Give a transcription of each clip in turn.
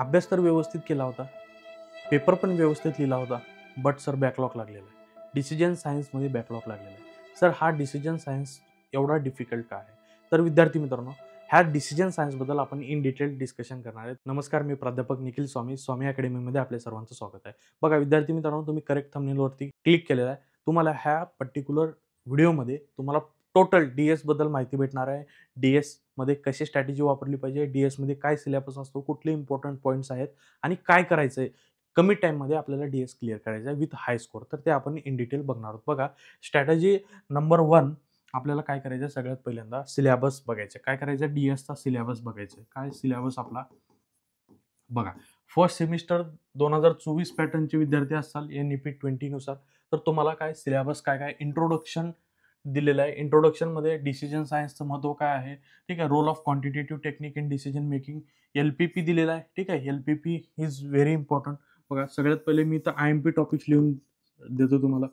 अभ्यास तर व्यवस्थित केला होता, पेपर पण व्यवस्थित लिहिला होता, बट सर बॅकलॉग लागलेला आहे. डिसिजन सायन्समध्ये बॅकलॉग लागलेला आहे. सर हा डिसिजन सायन्स एवढा डिफिकल्ट का आहे? तर विद्यार्थी मित्रांनो, ह्या डिसिजन सायन्सबद्दल आपण इन डिटेल डिस्कशन करणार आहेत. नमस्कार, मी प्राध्यापक निखिल स्वामी, स्वामी अकॅडमीमध्ये आपल्या सर्वांचं स्वागत आहे. बघा विद्यार्थी मित्रांनो, तुम्ही करेक्ट थंबनेलवरती क्लिक केलेलं आहे. तुम्हाला ह्या पर्टिक्युलर व्हिडिओमध्ये तुम्हाला टोटल डी-एसबद्दल माहिती भेटणार आहे. डी-एसमध्ये कशी स्ट्रॅटेजी वापरली पाहिजे, डी-एसमध्ये काय सिलेबस असतो, कुठले इम्पॉर्टंट पॉईंट्स आहेत आणि काय करायचं आहे. कमी टाईममध्ये आपल्याला डी-एस क्लिअर करायचं आहे विथ हाय स्कोर. तर ते आपण इन डिटेल बघणार आहोत. बघा स्ट्रॅटेजी नंबर 1 आपल्याला काय करायचं आहे, सगळ्यात पहिल्यांदा सिलेबस बघायचं. काय करायचं, डी-एसचा सिलेबस बघायचा. काय सिलेबस आपला बघा. फर्स्ट सेमिस्टर 2024 पॅटर्नचे विद्यार्थी असाल एन-ई-पी 20 नुसार, तर तुम्हाला काय सिलेबस काय इंट्रोडक्शन दिलेलं आहे. इंट्रोडक्शनमध्ये डिसिजन सायन्सचं महत्त्व काय आहे, ठीक आहे. Role of quantitative technique in decision making, LPP दिलेला आहे, ठीक आहे. LPP is very important. बघा सगळ्यात पहिले मी तर आय-एम-पी टॉपिक्स लिहून देतो तुम्हाला.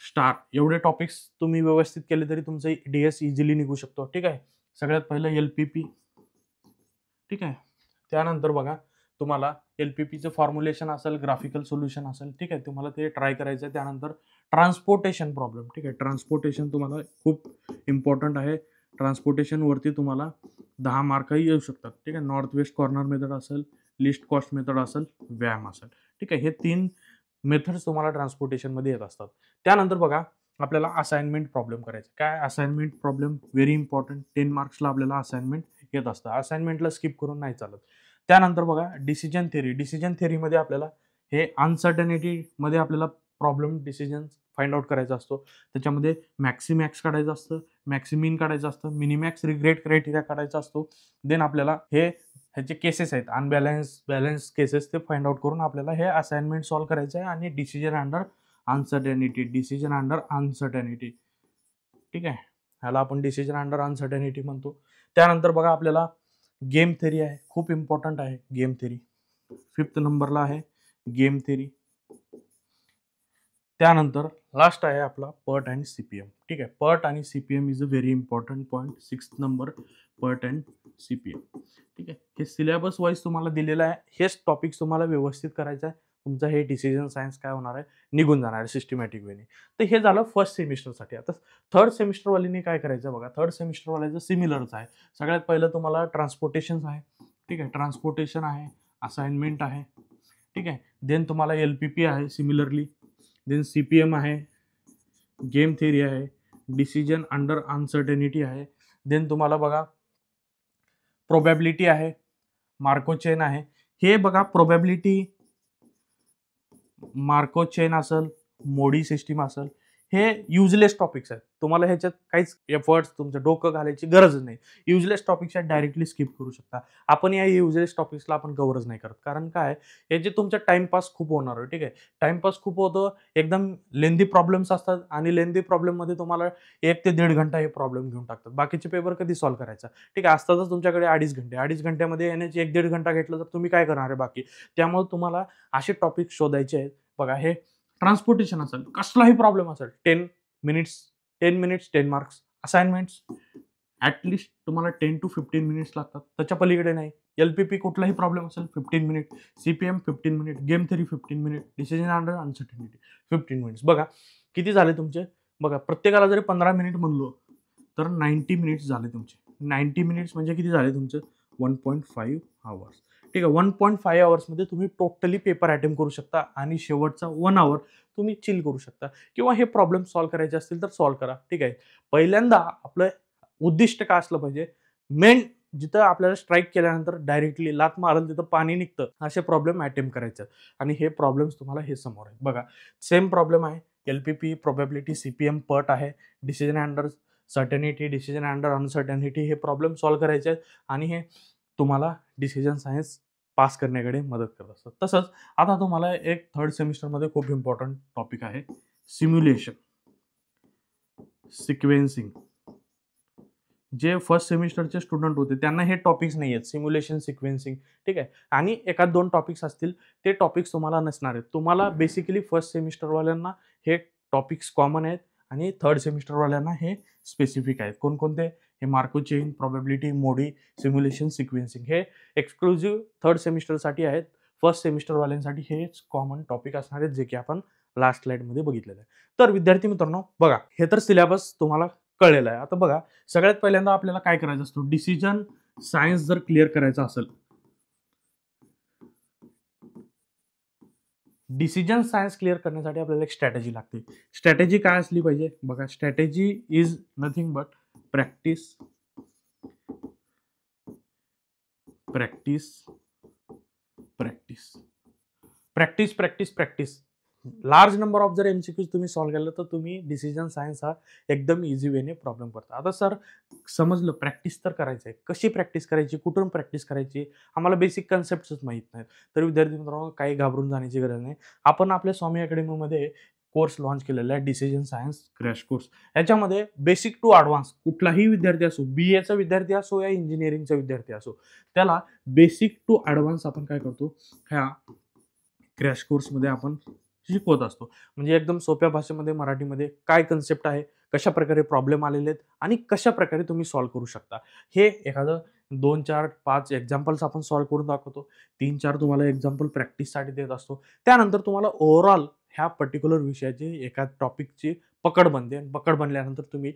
स्टार एवढे टॉपिक्स तुम्ही व्यवस्थित केले तरी तुमचं डी-एस इझिली निघू शकतो, ठीक आहे. सगळ्यात पहिलं एल-पी-पी, ठीक आहे. त्यानंतर बघा तुम्हाला एल-पी-पीचं फॉर्म्युलेशन असेल, ग्राफिकल सोल्युशन असेल, ठीक आहे. तुम्हाला ते ट्राय करायचं आहे. त्यानंतर ट्रान्सपोर्टेशन प्रॉब्लेम, ठीक आहे. ट्रान्सपोर्टेशन तुम्हाला खूप इम्पॉर्टंट आहे. ट्रान्सपोर्टेशनवरती तुम्हाला 10 मार्कही येऊ शकतात, ठीक आहे. नॉर्थ वेस्ट कॉर्नर मेथड असेल, लिस्ट कॉस्ट मेथड असेल, व्यायाम असेल, ठीक आहे. हे 3 मेथड्स तुम्हाला ट्रान्सपोर्टेशनमध्ये येत असतात. त्यानंतर बघा आपल्याला असाइनमेंट प्रॉब्लेम करायचं. काय असाइनमेंट प्रॉब्लेम व्हेरी इम्पॉर्टंट. 10 मार्क्सला आपल्याला असाइनमेंट येत असतं. असाइनमेंटला स्किप करून नाही चालत. त्यानंतर बघा डिसिजन थेरी. डिसिजन थेरीमध्ये आपल्याला हे अनसर्टनिटीमध्ये आपल्याला प्रॉब्लेम डिसिजन फाइंड आउट करायचा असतो. त्याच्यामध्ये मॅक्सिमॅक्स काढायचं असतं, मॅक्सिमीन काढायचं असतं, मिनिमॅक्स रिग्रेट क्रायटेरिया काढायचा असतो. देन आपल्याला ह्याचे केसेस आहेत बॅलन्स केसेस, ते फाइंड आउट करून आपल्याला हे असाइनमेंट सॉल्व्ह करायचं आहे. आणि डिसिजन अंडर अनसर्टनिटी, ठीक आहे. ह्याला आपण डिसिजन अंडर अनसर्टनिटी म्हणतो. त्यानंतर बघा आपल्याला गेम थेरी आहे, खूप इम्पॉर्टंट आहे गेम थेरी. 5th नंबरला आहे गेम थेरी. त्यानंतर लास्ट आहे आपला पर्ट अँड सीपीएम, ठीक आहे. पर्ट आणि CPM is a very important point. 6th number PERT and CPM, ठीक आहे. हे सिलेबस वाईज तुम्हाला दिलेलं आहे. हेच टॉपिक्स तुम्हाला व्यवस्थित करायचं आहे. तुमचं हे डिसिजन सायन्स काय होणार आहे, निघून जाणार आहे सिस्टमॅटिक वेने. तर हे झालं फर्स्ट सेमिस्टरसाठी. आता थर्ड सेमिस्टरवाल्यांनी काय करायचं बघा. थर्ड सेमिस्टरवाल्याचं सिमिलरच आहे. सगळ्यात पहिलं तुम्हाला ट्रान्सपोर्टेशन आहे, ठीक आहे. ट्रान्सपोर्टेशन आहे, असाइनमेंट आहे, ठीक आहे. देन तुम्हाला एल-पी-पी आहे सिमिलरली. देन सीपीएम आहे, गेम थेरी आहे, डिसिजन अंडर अनसर्टेनिटी आहे. देन तुम्हाला बघा प्रोबॅबिलिटी आहे, मार्को चेन आहे. हे बघा प्रोबॅबिलिटी, मार्को चेन असेल, मोडी सिस्टीम असेल, हे युजलेस टॉपिक्स आहेत. तुम्हाला ह्याच्यात काहीच एफर्ट्स तुमचं डोकं घालायची गरज नाही. युजलेस टॉपिक्स आहेत, डायरेक्टली स्किप करू शकता. आपण या युजलेस टॉपिक्सला आपण कव्हरच नाही करत. कारण काय याचे तुमचा टाइमपास खूप होणार आहे, ठीक आहे. टाइमपास खूप होतं. एकदम लेंदी प्रॉब्लेम्स असतात आणि लेंदी प्रॉब्लेममध्ये तुम्हाला 1 ते 1.5 घंटा हे प्रॉब्लेम घेऊन टाकतात. बाकीचे पेपर कधी सॉल्व्ह करायचा, ठीक आहे. असतातच तुमच्याकडे 2.5 घंटे. 2.5 घंट्यामध्ये येण्याचे 1-1.5 घंटा घेतलं तर तुम्ही काय करणार आहे बाकी. त्यामुळे तुम्हाला असे टॉपिक शोधायचे आहेत. बघा हे ट्रान्सपोर्टेशन असेल, कसलाही प्रॉब्लेम असेल, 10 मिनिट्स 10 मार्क्स. असाइनमेंट्स ॲटलिस्ट तुम्हाला 10 to 15 मिनिट्स लागतात, त्याच्या पलीकडे नाही. एल-पी-पी कुठलाही प्रॉब्लेम असेल 15 minute, CPM 15 minute, game theory 15 minute, decision under uncertainty 15 minutes. बघा किती झाले तुमचे. बघा प्रत्येकाला जरी 15 मिनिट म्हणलो तर 90 मिनिट्स झाले तुमचे. 90 मिनिट्स म्हणजे किती झाले तुमचं 1.5 आवर्स, ठीक आहे. 1.5 आवर्समध्ये तुम्ही टोटली पेपर अटेम्प्ट करू शकता आणि शेवटचा 1 आवर तुम्ही चिल करू शकता. किंवा हे प्रॉब्लेम सॉल्व्ह करायचे असतील तर सॉल्व्ह करा, ठीक आहे. पहिल्यांदा आपलं उद्दिष्ट काय असलं पाहिजे, मेन जिथं आपल्याला स्ट्राईक केल्यानंतर डायरेक्टली लात मारल तिथं पाणी निघतं, असे प्रॉब्लेम अटेम्प्ट करायचे. आणि हे प्रॉब्लेम्स तुम्हाला हे समोर आहेत. बघा सेम प्रॉब्लेम आहे. एल-पी-पी, प्रोबॅबिलिटी, सीपीएम, पर्ट आहे, decision under certainty, decision under uncertainty, हे प्रॉब्लेम सॉल्व्ह करायचे आहेत. आणि हे तुम्हाला डिसिजन सायन्स पास करण्याकडे मदत करत असतात. तसंच आता तुम्हाला एक थर्ड सेमिस्टरमध्ये खूप इम्पॉर्टंट टॉपिक आहे सिम्युलेशन, सिक्वेन्सिंग. जे फर्स्ट सेमिस्टरचे स्टुडंट होते त्यांना हे टॉपिक्स नाही आहेत, सिम्युलेशन, सिक्वेन्सिंग, ठीक आहे. आणि एखाद 2 टॉपिक्स असतील, ते टॉपिक्स तुम्हाला नसणार आहेत. तुम्हाला बेसिकली फर्स्ट सेमिस्टरवाल्यांना हे टॉपिक्स कॉमन आहेत आणि थर्ड सेमिस्टरवाल्यांना हे स्पेसिफिक आहेत. कोणकोणते, हे मार्को चेन, प्रोबॅबिलिटी, मोडी, सिम्युलेशन, सिक्वेन्सिंग हे एक्सक्लुझिव्ह थर्ड सेमिस्टरसाठी आहेत. फर्स्ट सेमिस्टरवाल्यांसाठी हेच कॉमन टॉपिक असणार आहेत, जे की आपण लास्ट स्लाइडमध्ये बघितलेलं आहे. तर विद्यार्थी मित्रांनो बघा, हे तर सिलेबस तुम्हाला कळलेलं आहे. आता बघा, सगळ्यात पहिल्यांदा आपल्याला काय करायचं असतं, डिसिजन सायन्स जर क्लिअर करायचं असेल, डिसिजन सायन्स क्लिअर करण्यासाठी आपल्याला एक स्ट्रॅटेजी लागते. स्ट्रॅटेजी काय असली पाहिजे बघा, strategy is nothing but practice, practice, practice, practice, practice, practice. Large number of जर एमसीक्यूज तुम्ही सॉल्व्ह केलं तर तुम्ही डिसिजन सायन्स हा एकदम इझी वेने प्रॉब्लेम करता. आता सर समजलं, प्रॅक्टिस तर करायचं आहे, कशी प्रॅक्टिस करायची, कुठून प्रॅक्टिस करायची, आम्हाला बेसिक कन्सेप्टच माहीत नाहीत. तर विद्यार्थी मित्रांनो काही घाबरून जाण्याची गरज नाही. आपण आपल्या स्वामी अकॅडमीमध्ये कोर्स लॉन्च केलेला आहे, डिसिजन सायन्स क्रॅश कोर्स. याच्यामध्ये बेसिक टू ॲडव्हान्स कुठलाही विद्यार्थी असो, BAचा विद्यार्थी असो या इंजिनिअरिंगचा विद्यार्थी असो, त्याला बेसिक टू ॲडव्हान्स आपण काय करतो, ह्या क्रॅश कोर्समध्ये आपण शिकवत असतो. म्हणजे एकदम सोप्या भाषेमध्ये, मराठीमध्ये काय कन्सेप्ट आहे, कशा प्रकारे प्रॉब्लेम आलेले आहेत आणि कशा प्रकारे तुम्ही सॉल्व्ह करू शकता. हे एखादं 2, 4, 5 एक्झाम्पल्स आपण सॉल्व्ह करून दाखवतो. 3, 4 तुम्हाला एक्झाम्पल प्रॅक्टिससाठी देत असतो. त्यानंतर तुम्हाला ओव्हरऑल ह्या पर्टिक्युलर विषयाची, एका टॉपिकची पकड बनते आणि पकड बनल्यानंतर तुम्ही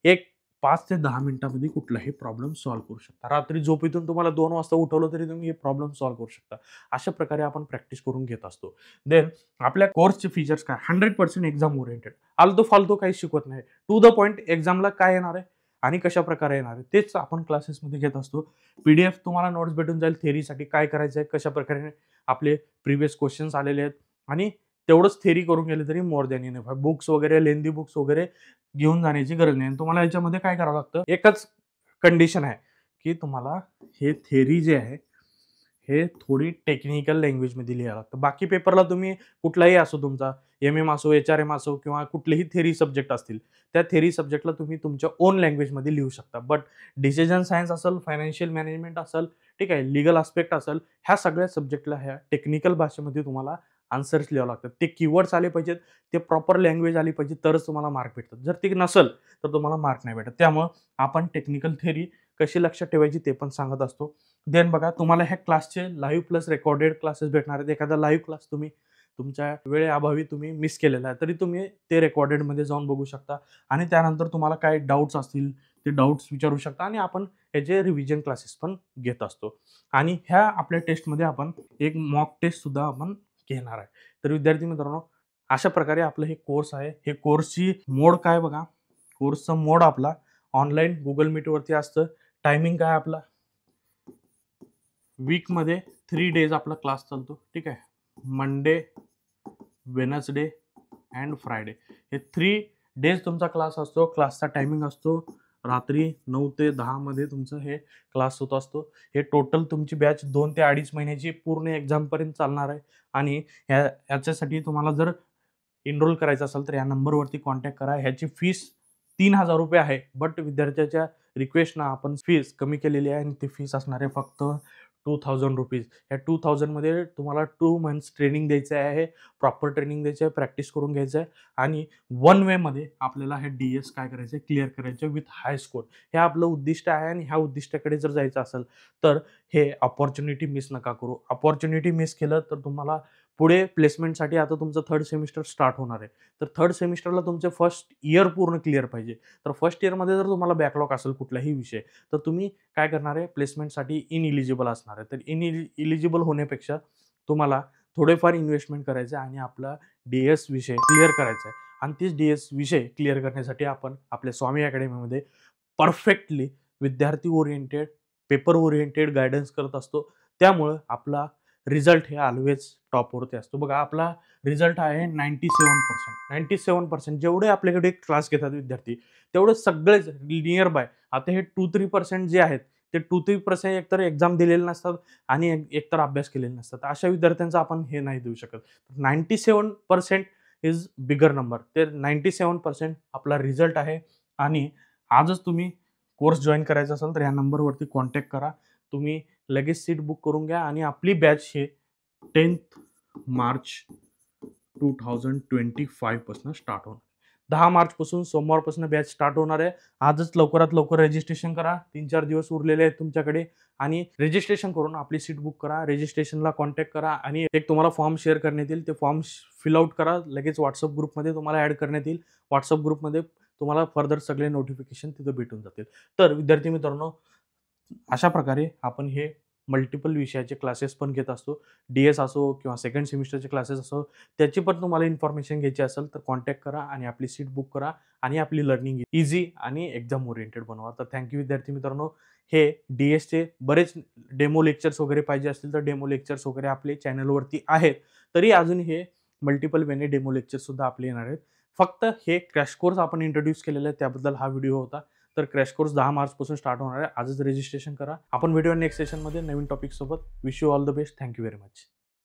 एक 5 ते 10 मिनिटांमध्ये कुठलाही प्रॉब्लेम सॉल्व्ह करू शकता. रात्री झोपेतून तुम्हाला 2 वाजता उठवलं तरी तुम्ही हे प्रॉब्लेम सॉल्व्ह करू शकता. अशा प्रकारे आपण प्रॅक्टिस करून घेत असतो. देन आपल्या कोर्सचे फीचर्स काय, 100% एक्झाम ओरिएंटेड. आलतू-फालतू काही शिकवत नाही. टू द पॉइंट एक्झामला काय येणार आहे आणि कशाप्रकारे येणार आहे तेच आपण क्लासेसमध्ये घेत असतो. PDF तुम्हाला नोट्स भेटून जाईल थेअरीसाठी काय करायचं आहे, कशाप्रकारे आपले प्रिव्हियस क्वेश्चन्स आलेले आहेत आणि तेवढंच थेअरी करून गेले तरी मोर दॅन इनफ आहे. बुक्स वगैरे, लेंदी बुक्स वगैरे घेऊन जाण्याची गरज नाही. तुम्हाला याच्यामध्ये काय करावं लागतं, एकच कंडिशन आहे की तुम्हाला हे थेअरी जे आहे हे थोडी टेक्निकल लँग्वेजमध्ये लिहावं लागतं. बाकी पेपरला तुम्ही कुठलाही असो, तुमचा MM असो, HRM असो किंवा कुठलेही थेअरी सब्जेक्ट असतील, त्या थेअरी सब्जेक्टला तुम्ही तुमच्या ओन लँग्वेजमध्ये लिहू शकता. बट डिसिजन सायन्स असेल, फायनान्शियल मॅनेजमेंट असेल, ठीक आहे, लीगल आस्पेक्ट असेल, ह्या सगळ्या सब्जेक्टला ह्या टेक्निकल भाषेमध्ये तुम्हाला आन्सर्स लिहावं लागतात. ते कीवर्ड्स आले पाहिजेत, ते प्रॉपर लँग्वेज आली पाहिजे, तरच तुम्हाला मार्क भेटतात. जर ते नसेल तर तुम्हाला मार्क नाही भेटत. त्यामुळं आपण टेक्निकल थेअरी कशी लक्षात ठेवायची ते पण सांगत असतो. देन बघा, तुम्हाला ह्या क्लासचे लाईव्ह प्लस रेकॉर्डेड क्लासेस भेटणार आहेत. एखादा लाईव्ह क्लास तुम्ही तुमच्या वेळेअभावी तुम्ही मिस केलेला आहे, तरी तुम्ही ते रेकॉर्डेडमध्ये जाऊन बघू शकता आणि त्यानंतर तुम्हाला काय डाऊट्स असतील ते डाऊट्स विचारू शकता आणि आपण याचे रिव्हिजन क्लासेस पण घेत असतो. आणि ह्या आपल्या टेस्टमध्ये आपण एक मॉक टेस्टसुद्धा आपण घेणार आहे. तर विद्यार्थी मित्रांनो, अशा प्रकारे आपलं हे कोर्स आहे. हे कोर्सची मोड काय बघा, कोर्सचा मोड आपला ऑनलाईन Google मीटवरती असतं. टायमिंग काय आपला, वीकमध्ये 3 डेज आपला क्लास चालतो, ठीक आहे. मंडे, वेडनेसडे अँड फ्रायडे हे 3 डेज तुमचा क्लास असतो. क्लासचा टायमिंग असतो रात्री 9 ते 10 मध्ये तुमचं हे क्लास होत असतो. हे टोटल तुमची बॅच 2 ते 2.5 महिन्याची पूर्ण एक्झामपर्यंत चालणार आहे. आणि याच्यासाठी तुम्हाला जर एनरोल करायचं असेल तर या नंबरवरती कॉन्टॅक्ट करा. ह्याची फीस ₹3000 आहे. बट विद्यार्थ्याच्या रिक्वेस्टनं आपण फीस कमी केलेली आहे आणि ती फीस असणार आहे फक्त ₹2000. या 2000 मध्ये तुम्हाला 2 मंथ्स ट्रेनिंग द्यायचं आहे, प्रॉपर ट्रेनिंग द्यायचं आहे, प्रॅक्टिस करून घ्यायचं आहे आणि 1 वेमध्ये आपल्याला हे DS काय करायचं आहे, क्लिअर करायचं विथ हाय स्कोर. हे आपलं उद्दिष्ट आहे आणि ह्या उद्दिष्टाकडे जर जायचं असेल तर हे अपॉर्च्युनिटी मिस नका करू. अपॉर्च्युनिटी मिस केलं तर तुम्हाला पुढे प्लेसमेंटसाठी आता तुमचं 3rd सेमिस्टर स्टार्ट होणार आहे. तर 3rd सेमिस्टरला तुमचे फर्स्ट इयर पूर्ण क्लिअर पाहिजे. तर फर्स्ट इयरमध्ये जर तुम्हाला बॅकलॉग असेल कुठलाही विषय, तर तुम्ही काय करणार आहे, प्लेसमेंटसाठी इनइलिजिबल असणार आहे. तर इलिजिबल होण्यापेक्षा तुम्हाला थोडेफार इन्व्हेस्टमेंट करायचं आहे आणि आपला DS विषय क्लिअर करायचा आहे. आणि तीच DS विषय क्लिअर करण्यासाठी आपण आपल्या स्वामी अकॅडमीमध्ये परफेक्टली विद्यार्थी ओरिएंटेड, पेपर ओरिएंटेड गाईडन्स करत असतो. त्यामुळं आपला रिझल्ट हे ऑलवेज टॉपवरती असतो. बघा, आपला रिझल्ट आहे 97%. 97% जेवढे आपल्याकडे क्लास घेतात विद्यार्थी, तेवढे सगळेच नियर बाय. आता हे 2-3% जे आहेत, ते 2-3% एकतर एक्झाम दिलेले नसतात आणि एकतर अभ्यास केलेले नसतात. अशा विद्यार्थ्यांचं आपण हे नाही देऊ शकत. 97% इज बिगर नंबर. ते 97% आपला रिझल्ट आहे आणि आजच तुम्ही कोर्स जॉइन करायचा असेल तर या नंबरवरती कॉन्टॅक्ट करा. तुम्ही लगेच सीट बुक करून घ्या आणि आपली बॅच हे 10th मार्च 2025 पासून स्टार्ट होणार. 10 मार्चपासून सोमवारपासून बॅच स्टार्ट होणार आहे. आजच लवकरात लवकर रजिस्ट्रेशन करा. 3-4 दिवस उरलेले आहेत तुमच्याकडे आणि रजिस्ट्रेशन करून आपली सीट बुक करा. रजिस्ट्रेशनला कॉन्टॅक्ट करा आणि एक तुम्हाला फॉर्म शेअर करण्यात येईल. ते फॉर्म फिल आउट करा. लगेच WhatsApp ग्रुपमध्ये तुम्हाला ॲड करण्यात येईल. WhatsApp ग्रुपमध्ये तुम्हाला फर्दर सगळे नोटिफिकेशन तिथं भेटून जातील. तर विद्यार्थी मित्रांनो, अशा प्रकारे आपण हे मल्टिपल विषयाचे क्लासेस पण घेत असतो. DS असो किंवा सेकंड सेमिस्टरचे क्लासेस असो, त्याची पण तुम्हाला इन्फॉर्मेशन घ्यायची असेल तर कॉन्टॅक्ट करा आणि आपली सीट बुक करा आणि आपली लर्निंग ईझी आणि एक्झाम ओरिएंटेड बनवा. तर थँक यू विद्यार्थी मित्रांनो. हे DSचे बरेच डेमो लेक्चर्स वगैरे पाहिजे असतील तर डेमो लेक्चर्स वगैरे आपले चॅनलवरती आहेत. तरी अजून हे मल्टिपल वेने डेमो लेक्चर्ससुद्धा आपले येणार आहेत. फक्त हे क्रॅश कोर्स आपण इंट्रोड्यूस केलेलं आहे त्याबद्दल हा व्हिडिओ होता. तर क्रॅश कोर्स 10 मार्चपासून स्टार्ट होणार आहे. आजच रजिस्ट्रेशन करा. आपण भेटूया नेक्स्ट सेशनमध्ये नवीन टॉपिकसोबत. Wish you all the best. Thank you very much.